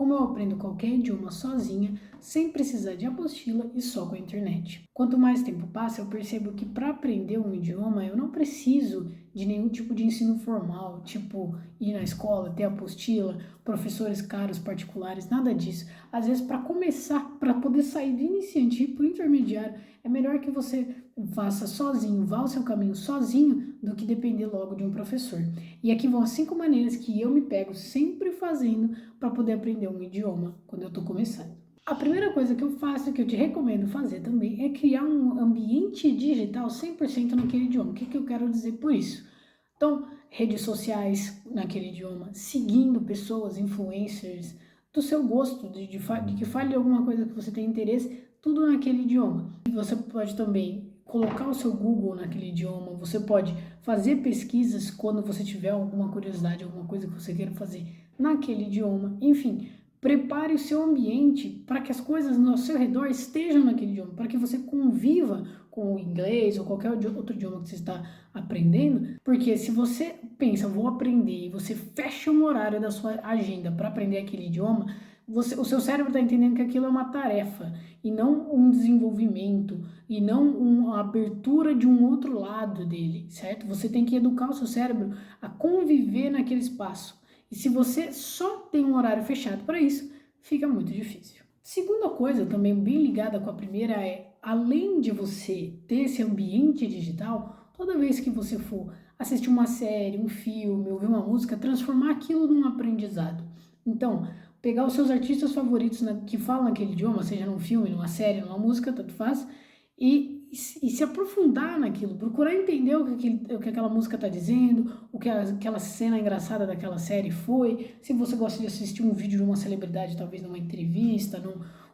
como eu aprendo qualquer idioma sozinha, sem precisar de apostila e só com a internet. Quanto mais tempo passa, eu percebo que para aprender um idioma eu não preciso de nenhum tipo de ensino formal, tipo ir na escola, ter apostila, professores caros particulares, nada disso. Às vezes, para começar, para poder sair de iniciante e ir para o intermediário, é melhor que você faça sozinho, vá o seu caminho sozinho, do que depender logo de um professor. E aqui vão as 5 maneiras que eu me pego sempre fazendo para poder aprender um idioma quando eu estou começando. A primeira coisa que eu faço, que eu te recomendo fazer também, é criar um ambiente digital 100% naquele idioma. O que eu quero dizer por isso? Então, redes sociais naquele idioma, seguindo pessoas, influencers, do seu gosto, de que fale alguma coisa que você tem interesse, tudo naquele idioma. Você pode também colocar o seu Google naquele idioma, você pode fazer pesquisas quando você tiver alguma curiosidade, alguma coisa que você queira fazer naquele idioma, enfim. Prepare o seu ambiente para que as coisas ao seu redor estejam naquele idioma, para que você conviva com o inglês ou qualquer outro idioma que você está aprendendo, porque se você pensa, vou aprender, e você fecha um horário da sua agenda para aprender aquele idioma, o seu cérebro está entendendo que aquilo é uma tarefa e não um desenvolvimento e não uma abertura de um outro lado dele, certo? Você tem que educar o seu cérebro a conviver naquele espaço. E se você só tem um horário fechado para isso, fica muito difícil. Segunda coisa, também bem ligada com a primeira, é além de você ter esse ambiente digital, toda vez que você for assistir uma série, um filme, ouvir uma música, transformar aquilo num aprendizado. Então, pegar os seus artistas favoritos que falam aquele idioma, seja num filme, numa série, numa música, tanto faz, e se aprofundar naquilo, procurar entender o que aquela música está dizendo, o que aquela cena engraçada daquela série foi, se você gosta de assistir um vídeo de uma celebridade, talvez numa entrevista,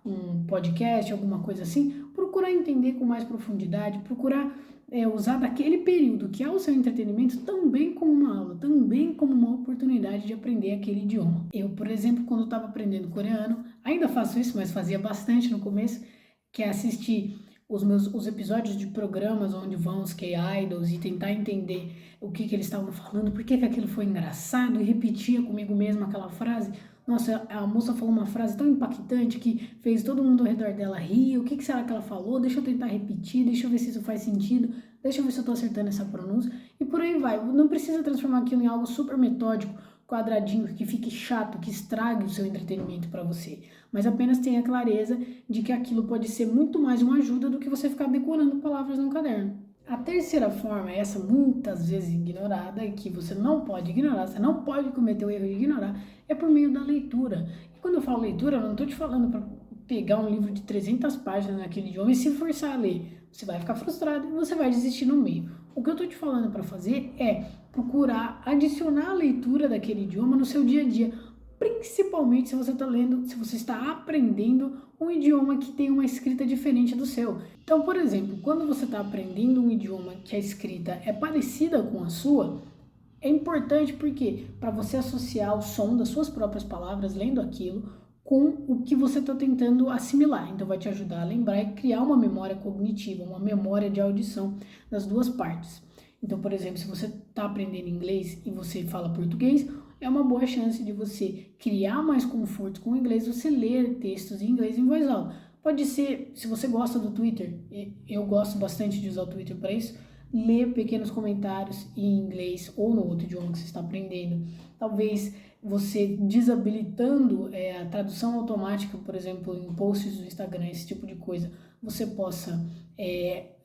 num podcast, alguma coisa assim, procurar entender com mais profundidade, procurar usar daquele período que é o seu entretenimento também como uma aula, também como uma oportunidade de aprender aquele idioma. Eu, por exemplo, quando estava aprendendo coreano, ainda faço isso, mas fazia bastante no começo, que é assistir os episódios de programas onde vão os K-Idols e tentar entender o que eles estavam falando, por que aquilo foi engraçado, e repetia comigo mesmo aquela frase. Nossa, a moça falou uma frase tão impactante que fez todo mundo ao redor dela rir. O que será que ela falou? Deixa eu tentar repetir, deixa eu ver se isso faz sentido, deixa eu ver se eu tô acertando essa pronúncia. E por aí vai. Não precisa transformar aquilo em algo super metódico, quadradinho, que fique chato, que estrague o seu entretenimento para você. Mas apenas tenha clareza de que aquilo pode ser muito mais uma ajuda do que você ficar decorando palavras no caderno. A terceira forma, essa muitas vezes ignorada e que você não pode ignorar, você não pode cometer o erro de ignorar, é por meio da leitura. E quando eu falo leitura, eu não estou te falando para pegar um livro de 300 páginas naquele idioma e se forçar a ler. Você vai ficar frustrado e você vai desistir no meio. O que eu estou te falando para fazer é procurar adicionar a leitura daquele idioma no seu dia a dia, principalmente se você está lendo, se você está aprendendo um idioma que tem uma escrita diferente do seu. Então, por exemplo, quando você está aprendendo um idioma que a escrita é parecida com a sua, é importante porque para você associar o som das suas próprias palavras lendo aquilo com o que você está tentando assimilar. Então vai te ajudar a lembrar e criar uma memória cognitiva, uma memória de audição das duas partes. Então, por exemplo, se você está aprendendo inglês e você fala português, é uma boa chance de você criar mais conforto com o inglês, você ler textos em inglês em voz alta. Pode ser, se você gosta do Twitter, eu gosto bastante de usar o Twitter para isso, ler pequenos comentários em inglês ou no outro idioma que você está aprendendo. Talvez você desabilitando a tradução automática, por exemplo, em posts do Instagram, esse tipo de coisa, você possa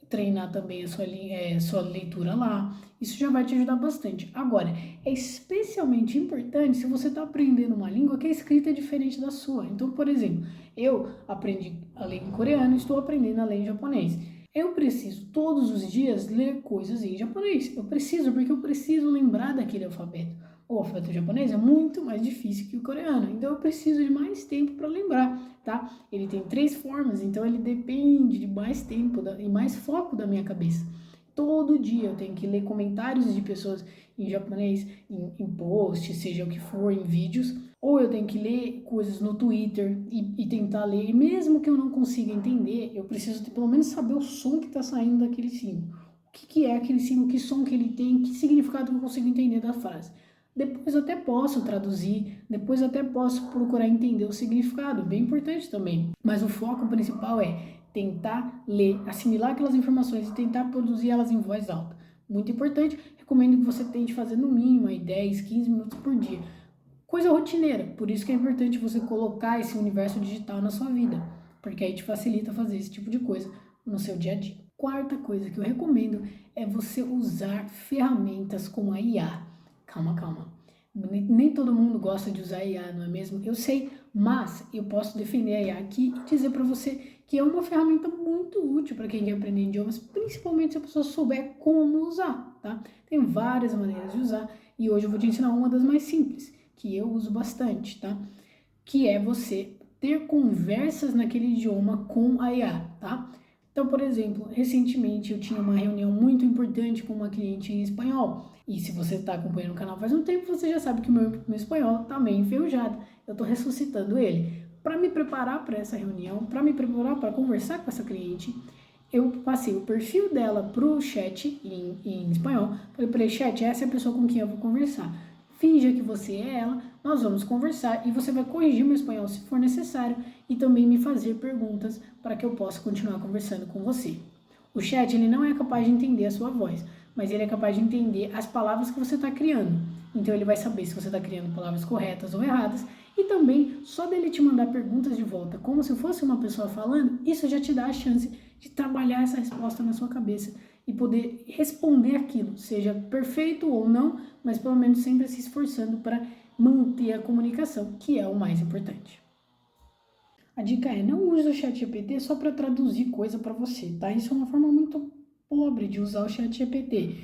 treinar também a sua leitura lá. Isso já vai te ajudar bastante. Agora, é especialmente importante se você está aprendendo uma língua que a escrita é diferente da sua. Então, por exemplo, eu aprendi a ler em coreano e estou aprendendo a ler em japonês. Eu preciso todos os dias ler coisas em japonês. Eu preciso, porque eu preciso lembrar daquele alfabeto. O alfabeto japonês é muito mais difícil que o coreano, então eu preciso de mais tempo para lembrar, tá? Ele tem 3 formas, então ele depende de mais tempo e mais foco da minha cabeça. Todo dia eu tenho que ler comentários de pessoas em japonês, em posts, seja o que for, em vídeos, ou eu tenho que ler coisas no Twitter e tentar ler, e mesmo que eu não consiga entender, eu preciso pelo menos saber o som que está saindo daquele símbolo. O que é aquele símbolo, que som que ele tem, que significado que eu consigo entender da frase. Depois eu até posso traduzir Depois até posso procurar entender o significado, bem importante também. Mas o foco principal é tentar ler, assimilar aquelas informações e tentar produzir elas em voz alta. Muito importante, recomendo que você tente fazer no mínimo aí 10, 15 minutos por dia. Coisa rotineira, por isso que é importante você colocar esse universo digital na sua vida, porque aí te facilita fazer esse tipo de coisa no seu dia a dia. Quarta coisa que eu recomendo é você usar ferramentas como a IA. Calma. Nem todo mundo gosta de usar a IA, não é mesmo? Eu sei, mas eu posso defender a IA aqui e dizer para você que é uma ferramenta muito útil para quem quer aprender idiomas, principalmente se a pessoa souber como usar, tá? Tem várias maneiras de usar e hoje eu vou te ensinar uma das mais simples, que eu uso bastante, tá? Que é você ter conversas naquele idioma com a IA, tá? Então, por exemplo, recentemente eu tinha uma reunião muito importante com uma cliente em espanhol. E se você está acompanhando o canal faz um tempo, você já sabe que o meu espanhol está meio enferrujado. Eu estou ressuscitando ele. Para me preparar para essa reunião, para me preparar para conversar com essa cliente, eu passei o perfil dela para o chat em espanhol. Falei para ele, chat, essa é a pessoa com quem eu vou conversar. Finja que você é ela, nós vamos conversar e você vai corrigir meu espanhol se for necessário e também me fazer perguntas para que eu possa continuar conversando com você. O chat ele não é capaz de entender a sua voz, mas ele é capaz de entender as palavras que você está criando. Então ele vai saber se você está criando palavras corretas ou erradas e também só dele te mandar perguntas de volta, como se fosse uma pessoa falando, isso já te dá a chance de trabalhar essa resposta na sua cabeça e poder responder aquilo, seja perfeito ou não, mas pelo menos sempre se esforçando para manter a comunicação, que é o mais importante. A dica é, não use o ChatGPT só para traduzir coisa para você, tá? Isso é uma forma muito pobre de usar o ChatGPT.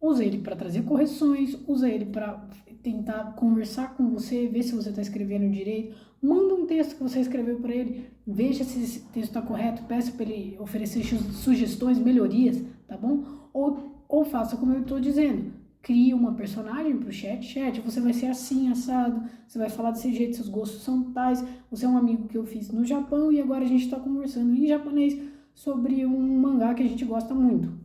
Usa ele para trazer correções, usa ele para tentar conversar com você, ver se você está escrevendo direito. Manda um texto que você escreveu para ele, veja se esse texto está correto, peça para ele oferecer sugestões, melhorias, tá bom? Ou faça como eu estou dizendo, crie uma personagem para o chat, você vai ser assim, assado, você vai falar desse jeito, seus gostos são tais, você é um amigo que eu fiz no Japão e agora a gente está conversando em japonês sobre um mangá que a gente gosta muito.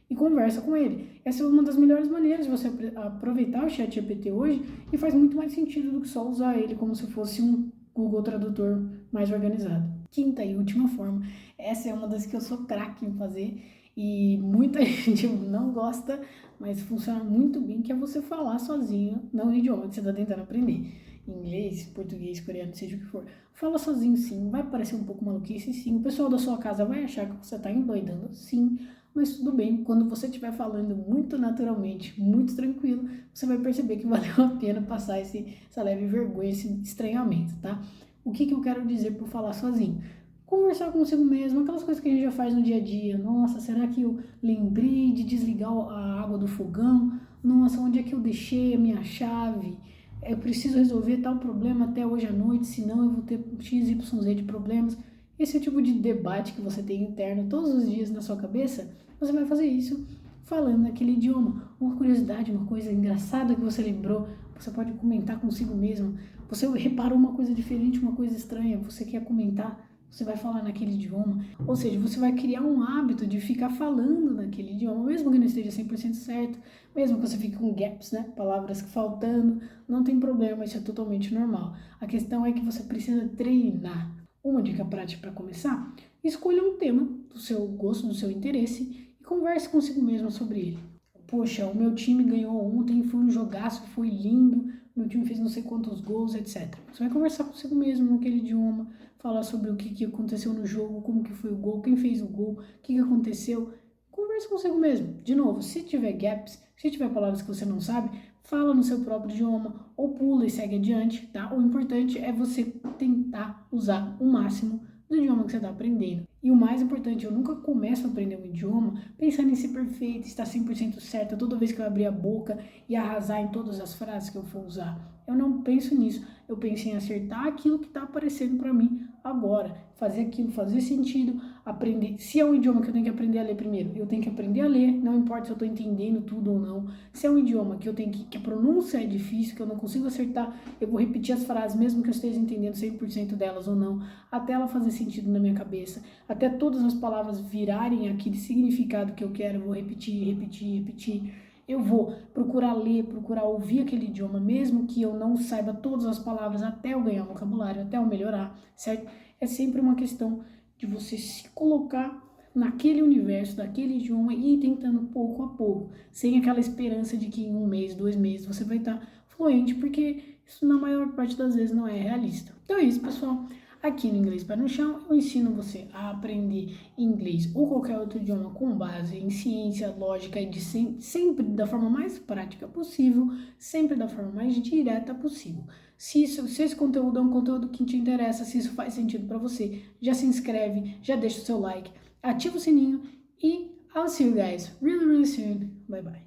E conversa com ele. Essa é uma das melhores maneiras de você aproveitar o ChatGPT hoje e faz muito mais sentido do que só usar ele como se fosse um Google Tradutor mais organizado. Quinta e última forma, essa é uma das que eu sou craque em fazer e muita gente não gosta, mas funciona muito bem, que é você falar sozinho no idioma que você está tentando aprender. Inglês, português, coreano, seja o que for. Fala sozinho sim, vai parecer um pouco maluquice sim, o pessoal da sua casa vai achar que você está endoidando sim, mas tudo bem, quando você estiver falando muito naturalmente, muito tranquilo, você vai perceber que valeu a pena passar essa leve vergonha, esse estranhamento, tá? O que eu quero dizer por falar sozinho? Conversar consigo mesmo, aquelas coisas que a gente já faz no dia a dia. Nossa, será que eu lembrei de desligar a água do fogão? Nossa, onde é que eu deixei a minha chave? Eu preciso resolver tal problema até hoje à noite, senão eu vou ter XYZ de problemas. Esse é o tipo de debate que você tem interno todos os dias na sua cabeça. Você vai fazer isso falando naquele idioma. Uma curiosidade, uma coisa engraçada que você lembrou, você pode comentar consigo mesmo. Você reparou uma coisa diferente, uma coisa estranha, você quer comentar, você vai falar naquele idioma. Ou seja, você vai criar um hábito de ficar falando naquele idioma, mesmo que não esteja 100% certo, mesmo que você fique com gaps, né? Palavras faltando, não tem problema, isso é totalmente normal. A questão é que você precisa treinar. Uma dica prática para começar, escolha um tema do seu gosto, do seu interesse e converse consigo mesmo sobre ele. Poxa, o meu time ganhou ontem, foi um jogaço, foi lindo, meu time fez não sei quantos gols, etc. Você vai conversar consigo mesmo naquele idioma, falar sobre o que aconteceu no jogo, como que foi o gol, quem fez o gol, o que aconteceu. Converse consigo mesmo. De novo, se tiver gaps, se tiver palavras que você não sabe, fala no seu próprio idioma ou pula e segue adiante, tá? O importante é você tentar usar o máximo do idioma que você está aprendendo. E o mais importante, eu nunca começo a aprender um idioma pensando em ser perfeito, estar 100% certa toda vez que eu abrir a boca e arrasar em todas as frases que eu for usar. Eu não penso nisso, eu penso em acertar aquilo que está aparecendo para mim agora, fazer aquilo fazer sentido, aprender. Se é um idioma que eu tenho que aprender a ler primeiro, eu tenho que aprender a ler, não importa se eu estou entendendo tudo ou não. Se é um idioma que eu tenho que a pronúncia é difícil, que eu não consigo acertar, eu vou repetir as frases, mesmo que eu esteja entendendo 100% delas ou não, até ela fazer sentido na minha cabeça, até todas as palavras virarem aquele significado que eu quero, eu vou repetir. eu vou procurar ler, procurar ouvir aquele idioma, mesmo que eu não saiba todas as palavras até eu ganhar vocabulário, até eu melhorar, certo? É sempre uma questão de você se colocar naquele universo, daquele idioma e ir tentando pouco a pouco, sem aquela esperança de que em 1 mês, 2 meses você vai estar fluente, porque isso na maior parte das vezes não é realista. Então é isso, pessoal. Aqui no Inglês Pé no Chão, eu ensino você a aprender inglês ou qualquer outro idioma com base em ciência, lógica e sempre da forma mais prática possível, sempre da forma mais direta possível. Se esse conteúdo é um conteúdo que te interessa, se isso faz sentido para você, já se inscreve, já deixa o seu like, ativa o sininho e I'll see you guys really, really soon. Bye bye.